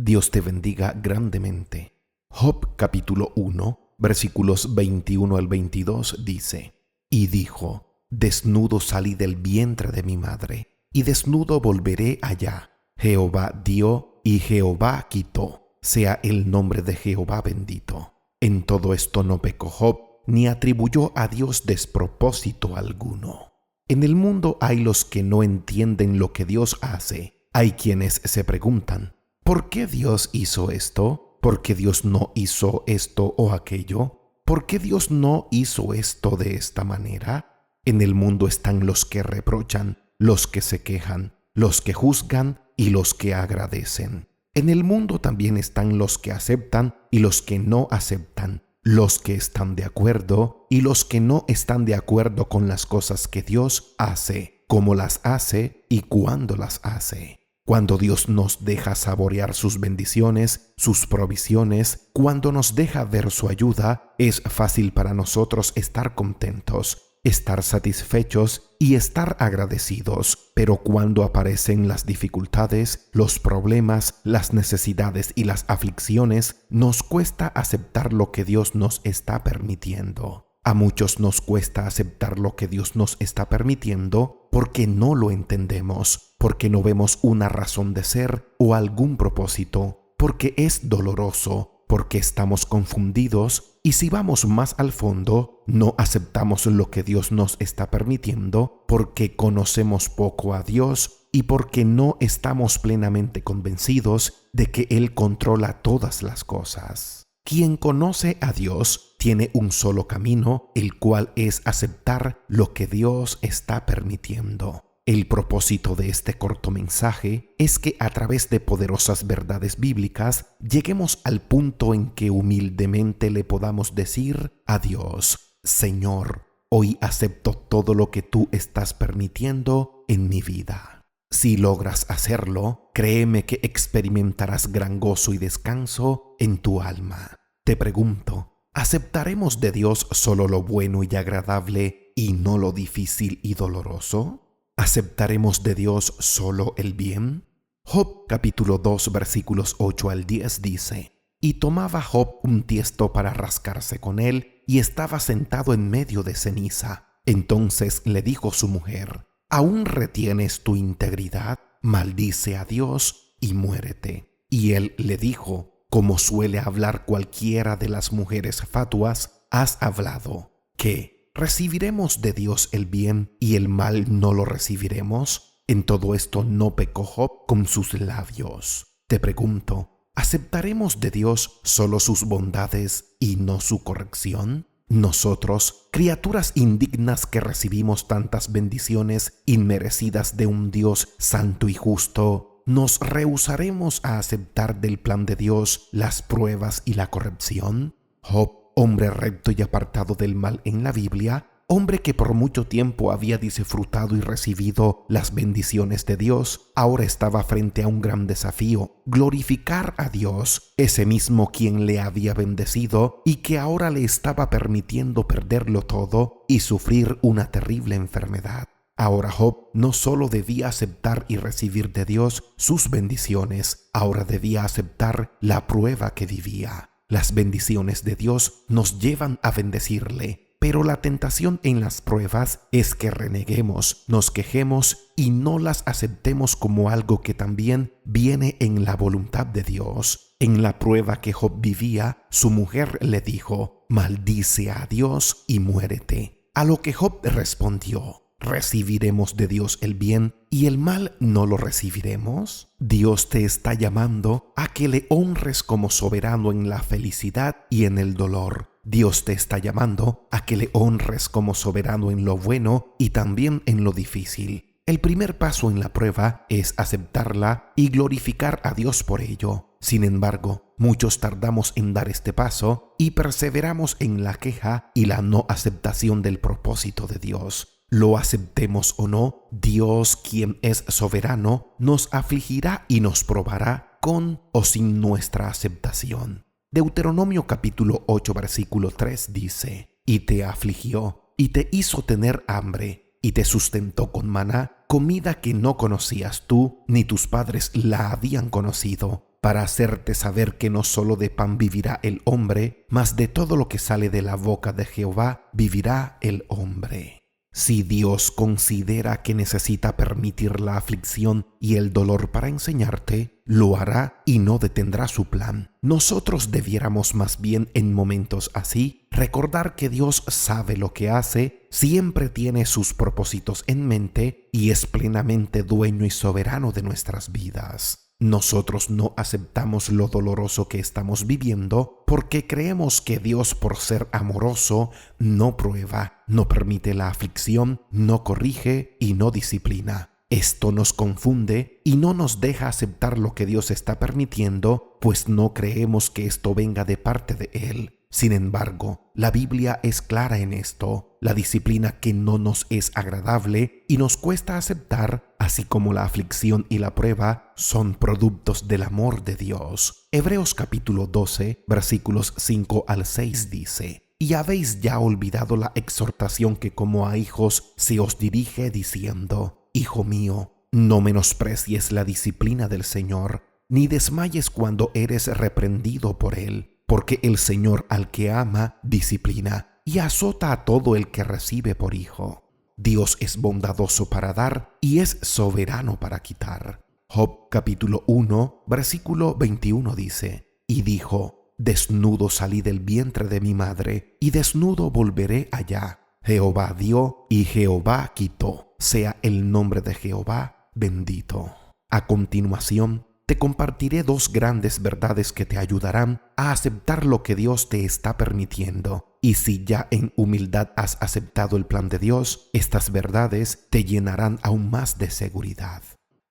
Dios te bendiga grandemente. Job capítulo 1, versículos 21 al 22 dice: Y dijo: Desnudo salí del vientre de mi madre, y desnudo volveré allá. Jehová dio y Jehová quitó. Sea el nombre de Jehová bendito. En todo esto no pecó Job, ni atribuyó a Dios despropósito alguno. En el mundo hay los que no entienden lo que Dios hace. Hay quienes se preguntan: ¿por qué Dios hizo esto? ¿Por qué Dios no hizo esto o aquello? ¿Por qué Dios no hizo esto de esta manera? En el mundo están los que reprochan, los que se quejan, los que juzgan y los que agradecen. En el mundo también están los que aceptan y los que no aceptan, los que están de acuerdo y los que no están de acuerdo con las cosas que Dios hace, cómo las hace y cuándo las hace. Cuando Dios nos deja saborear sus bendiciones, sus provisiones, cuando nos deja ver su ayuda, es fácil para nosotros estar contentos, estar satisfechos y estar agradecidos. Pero cuando aparecen las dificultades, los problemas, las necesidades y las aflicciones, nos cuesta aceptar lo que Dios nos está permitiendo. A muchos nos cuesta aceptar lo que Dios nos está permitiendo porque no lo entendemos, porque no vemos una razón de ser o algún propósito, porque es doloroso, porque estamos confundidos, y si vamos más al fondo, no aceptamos lo que Dios nos está permitiendo porque conocemos poco a Dios y porque no estamos plenamente convencidos de que Él controla todas las cosas. Quien conoce a Dios tiene un solo camino, el cual es aceptar lo que Dios está permitiendo. El propósito de este corto mensaje es que a través de poderosas verdades bíblicas lleguemos al punto en que humildemente le podamos decir a Dios: Señor, hoy acepto todo lo que tú estás permitiendo en mi vida. Si logras hacerlo, créeme que experimentarás gran gozo y descanso en tu alma. Te pregunto, ¿aceptaremos de Dios solo lo bueno y agradable y no lo difícil y doloroso? ¿Aceptaremos de Dios solo el bien? Job capítulo 2 versículos 8 al 10 dice: Y tomaba Job un tiesto para rascarse con él, y estaba sentado en medio de ceniza. Entonces le dijo su mujer: ¿Aún retienes tu integridad? Maldice a Dios y muérete. Y él le dijo, como suele hablar cualquiera de las mujeres fatuas: has hablado. ¿Qué? ¿Recibiremos de Dios el bien y el mal no lo recibiremos? En todo esto no pecó Job con sus labios. Te pregunto, ¿aceptaremos de Dios solo sus bondades y no su corrección? Nosotros, criaturas indignas que recibimos tantas bendiciones inmerecidas de un Dios santo y justo, ¿nos rehusaremos a aceptar del plan de Dios las pruebas y la corrección? Job, hombre recto y apartado del mal en la Biblia, hombre que por mucho tiempo había disfrutado y recibido las bendiciones de Dios, ahora estaba frente a un gran desafío: glorificar a Dios, ese mismo quien le había bendecido y que ahora le estaba permitiendo perderlo todo y sufrir una terrible enfermedad. Ahora Job no solo debía aceptar y recibir de Dios sus bendiciones, ahora debía aceptar la prueba que vivía. Las bendiciones de Dios nos llevan a bendecirle, pero la tentación en las pruebas es que reneguemos, nos quejemos y no las aceptemos como algo que también viene en la voluntad de Dios. En la prueba que Job vivía, su mujer le dijo: maldice a Dios y muérete. A lo que Job respondió: ¿recibiremos de Dios el bien y el mal no lo recibiremos? Dios te está llamando a que le honres como soberano en la felicidad y en el dolor. Dios te está llamando a que le honres como soberano en lo bueno y también en lo difícil. El primer paso en la prueba es aceptarla y glorificar a Dios por ello. Sin embargo, muchos tardamos en dar este paso y perseveramos en la queja y la no aceptación del propósito de Dios. Lo aceptemos o no, Dios, quien es soberano, nos afligirá y nos probará con o sin nuestra aceptación. Deuteronomio capítulo 8 versículo 3 dice: y te afligió, y te hizo tener hambre, y te sustentó con maná, comida que no conocías tú ni tus padres la habían conocido, para hacerte saber que no solo de pan vivirá el hombre, mas de todo lo que sale de la boca de Jehová vivirá el hombre. Si Dios considera que necesita permitir la aflicción y el dolor para enseñarte, lo hará y no detendrá su plan. Nosotros debiéramos más bien en momentos así recordar que Dios sabe lo que hace, siempre tiene sus propósitos en mente y es plenamente dueño y soberano de nuestras vidas. Nosotros no aceptamos lo doloroso que estamos viviendo porque creemos que Dios, por ser amoroso, no prueba, no permite la aflicción, no corrige y no disciplina. Esto nos confunde y no nos deja aceptar lo que Dios está permitiendo, pues no creemos que esto venga de parte de Él. Sin embargo, la Biblia es clara en esto. La disciplina que no nos es agradable y nos cuesta aceptar, así como la aflicción y la prueba, son productos del amor de Dios. Hebreos capítulo 12, versículos 5 al 6 dice: Y habéis ya olvidado la exhortación que como a hijos se os dirige diciendo: Hijo mío, no menosprecies la disciplina del Señor, ni desmayes cuando eres reprendido por Él. Porque el Señor al que ama, disciplina y azota a todo el que recibe por hijo. Dios es bondadoso para dar y es soberano para quitar. Job capítulo 1, versículo 21 dice: Y dijo: Desnudo salí del vientre de mi madre, y desnudo volveré allá. Jehová dio y Jehová quitó. Sea el nombre de Jehová bendito. A continuación, te compartiré dos grandes verdades que te ayudarán a aceptar lo que Dios te está permitiendo. Y si ya en humildad has aceptado el plan de Dios, estas verdades te llenarán aún más de seguridad.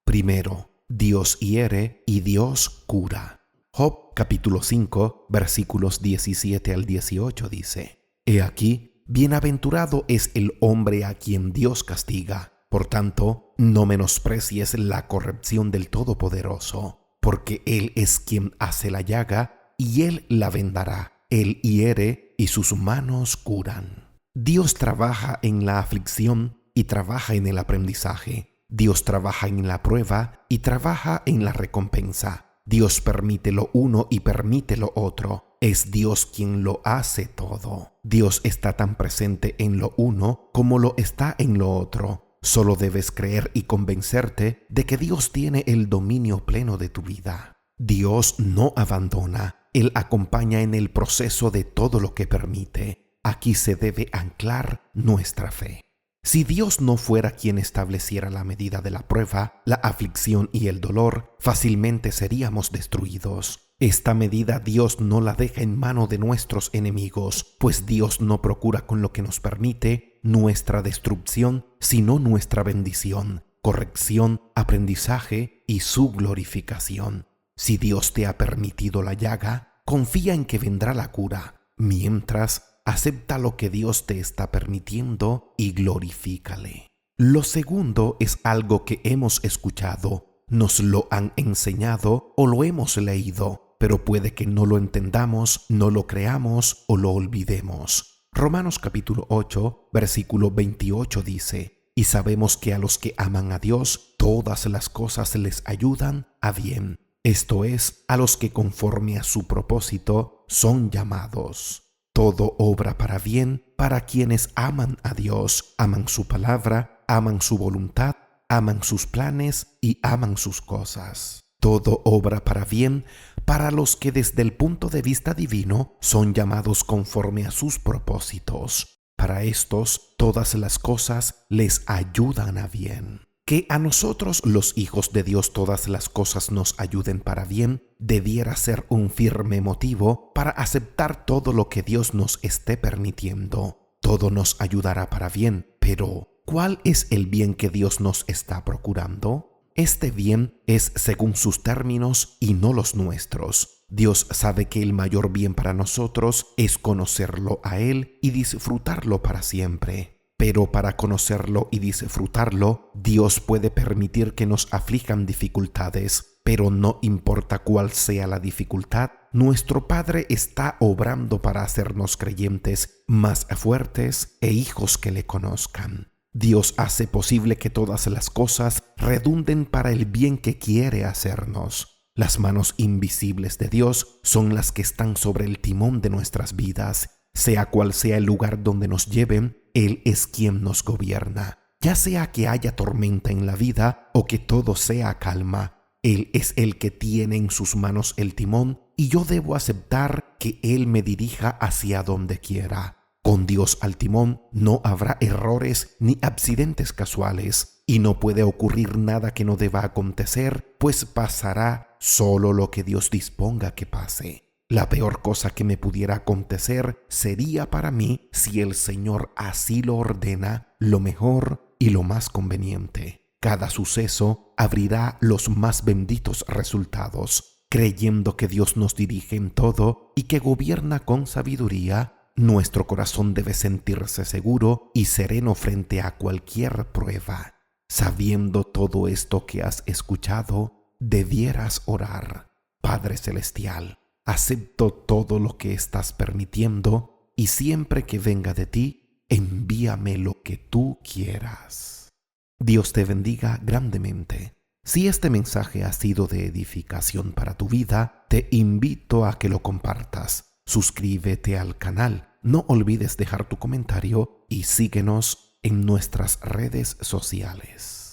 Primero, Dios hiere y Dios cura. Job capítulo 5, versículos 17 al 18 dice: He aquí, bienaventurado es el hombre a quien Dios castiga. Por tanto, no menosprecies la corrección del Todopoderoso, porque Él es quien hace la llaga y Él la vendará. Él hiere y sus manos curan. Dios trabaja en la aflicción y trabaja en el aprendizaje. Dios trabaja en la prueba y trabaja en la recompensa. Dios permite lo uno y permite lo otro. Es Dios quien lo hace todo. Dios está tan presente en lo uno como lo está en lo otro. Solo debes creer y convencerte de que Dios tiene el dominio pleno de tu vida. Dios no abandona, Él acompaña en el proceso de todo lo que permite. Aquí se debe anclar nuestra fe. Si Dios no fuera quien estableciera la medida de la prueba, la aflicción y el dolor, fácilmente seríamos destruidos. Esta medida Dios no la deja en mano de nuestros enemigos, pues Dios no procura con lo que nos permite nuestra destrucción, sino nuestra bendición, corrección, aprendizaje y su glorificación. Si Dios te ha permitido la llaga, confía en que vendrá la cura. Mientras, acepta lo que Dios te está permitiendo y glorifícale. Lo segundo es algo que hemos escuchado, nos lo han enseñado o lo hemos leído, pero puede que no lo entendamos, no lo creamos o lo olvidemos. Romanos capítulo 8, versículo 28 dice: Y sabemos que a los que aman a Dios, todas las cosas les ayudan a bien. Esto es, a los que conforme a su propósito son llamados. Todo obra para bien para quienes aman a Dios, aman su palabra, aman su voluntad, aman sus planes y aman sus cosas. Todo obra para bien para los que desde el punto de vista divino son llamados conforme a sus propósitos. Para estos, todas las cosas les ayudan a bien. Que a nosotros, los hijos de Dios, todas las cosas nos ayuden para bien, debiera ser un firme motivo para aceptar todo lo que Dios nos esté permitiendo. Todo nos ayudará para bien, pero ¿cuál es el bien que Dios nos está procurando? Este bien es según sus términos y no los nuestros. Dios sabe que el mayor bien para nosotros es conocerlo a Él y disfrutarlo para siempre. Pero para conocerlo y disfrutarlo, Dios puede permitir que nos aflijan dificultades, pero no importa cuál sea la dificultad, nuestro Padre está obrando para hacernos creyentes más fuertes e hijos que le conozcan. Dios hace posible que todas las cosas redunden para el bien que quiere hacernos. Las manos invisibles de Dios son las que están sobre el timón de nuestras vidas. Sea cual sea el lugar donde nos lleven, Él es quien nos gobierna. Ya sea que haya tormenta en la vida o que todo sea calma, Él es el que tiene en sus manos el timón y yo debo aceptar que Él me dirija hacia donde quiera. Con Dios al timón no habrá errores ni accidentes casuales y no puede ocurrir nada que no deba acontecer, pues pasará solo lo que Dios disponga que pase. La peor cosa que me pudiera acontecer sería para mí si el Señor así lo ordena, lo mejor y lo más conveniente. Cada suceso abrirá los más benditos resultados. Creyendo que Dios nos dirige en todo y que gobierna con sabiduría, nuestro corazón debe sentirse seguro y sereno frente a cualquier prueba. Sabiendo todo esto que has escuchado, debieras orar: Padre Celestial, acepto todo lo que estás permitiendo y siempre que venga de ti, envíame lo que tú quieras. Dios te bendiga grandemente. Si este mensaje ha sido de edificación para tu vida, te invito a que lo compartas. Suscríbete al canal, no olvides dejar tu comentario y síguenos en nuestras redes sociales.